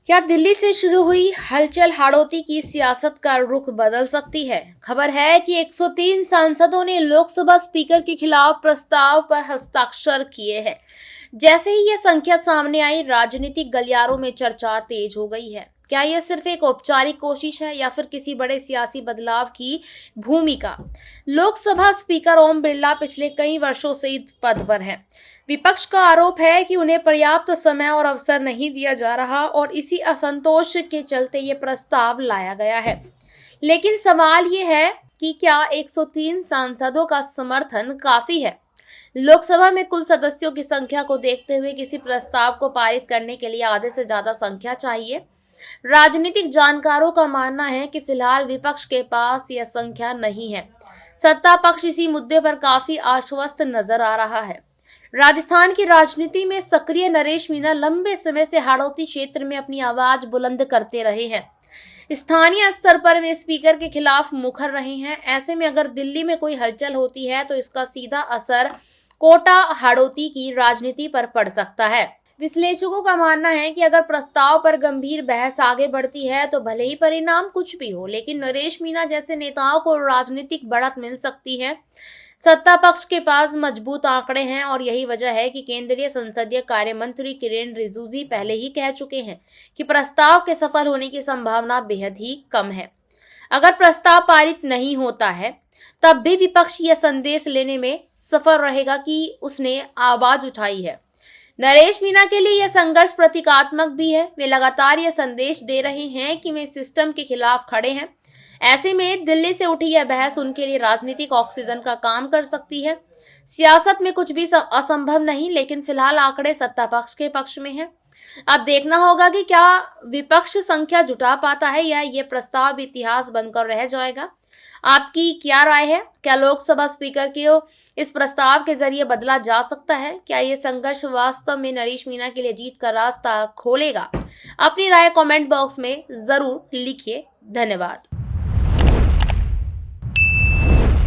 क्या दिल्ली से शुरू हुई हलचल हाड़ौती की सियासत का रुख बदल सकती है? खबर है कि 103 सांसदों ने लोकसभा स्पीकर के खिलाफ प्रस्ताव पर हस्ताक्षर किए हैं। जैसे ही यह संख्या सामने आई, राजनीतिक गलियारों में चर्चा तेज हो गई है। क्या यह सिर्फ एक औपचारिक कोशिश है या फिर किसी बड़े सियासी बदलाव की भूमिका? लोकसभा स्पीकर ओम बिरला पिछले कई वर्षों से इस पद पर हैं। विपक्ष का आरोप है कि उन्हें पर्याप्त समय और अवसर नहीं दिया जा रहा और इसी असंतोष के चलते ये प्रस्ताव लाया गया है। लेकिन सवाल ये है कि क्या 103 सांसदों का समर्थन काफी है? लोकसभा में कुल सदस्यों की संख्या को देखते हुए किसी प्रस्ताव को पारित करने के लिए आधे से ज्यादा संख्या चाहिए। राजनीतिक जानकारों का मानना है कि फिलहाल विपक्ष के पास यह संख्या नहीं है। सत्ता पक्ष इसी मुद्दे पर काफी आश्वस्त नजर आ रहा है। राजस्थान की राजनीति में सक्रिय नरेश मीणा लंबे समय से हाड़ौती क्षेत्र में अपनी आवाज बुलंद करते रहे हैं। स्थानीय स्तर पर वे स्पीकर के खिलाफ मुखर रहे हैं। ऐसे में अगर दिल्ली में कोई हलचल होती है तो इसका सीधा असर कोटा हाड़ौती की राजनीति पर पड़ सकता है। विश्लेषकों का मानना है कि अगर प्रस्ताव पर गंभीर बहस आगे बढ़ती है तो भले ही परिणाम कुछ भी हो, लेकिन नरेश मीणा जैसे नेताओं को राजनीतिक बढ़त मिल सकती है। सत्ता पक्ष के पास मजबूत आंकड़े हैं और यही वजह है कि केंद्रीय संसदीय कार्य मंत्री किरेन रिजिजू पहले ही कह चुके हैं कि प्रस्ताव के सफल होने की संभावना बेहद ही कम है। अगर प्रस्ताव पारित नहीं होता है तब भी विपक्ष यह संदेश लेने में सफल रहेगा कि उसने आवाज उठाई है। नरेश मीणा के लिए यह संघर्ष प्रतीकात्मक भी है। वे लगातार यह संदेश दे रहे हैं कि वे सिस्टम के खिलाफ खड़े हैं। ऐसे में दिल्ली से उठी यह बहस उनके लिए राजनीतिक ऑक्सीजन का काम कर सकती है। सियासत में कुछ भी असंभव नहीं, लेकिन फिलहाल आंकड़े सत्ता पक्ष के पक्ष में हैं। अब देखना होगा कि क्या विपक्ष संख्या जुटा पाता है या ये प्रस्ताव इतिहास बनकर रह जाएगा। आपकी क्या राय है? क्या लोकसभा स्पीकर के इस प्रस्ताव के जरिए बदला जा सकता है? क्या ये संघर्ष वास्तव में नरेश मीणा के लिए जीत का रास्ता खोलेगा? अपनी राय कमेंट बॉक्स में जरूर लिखिए। धन्यवाद।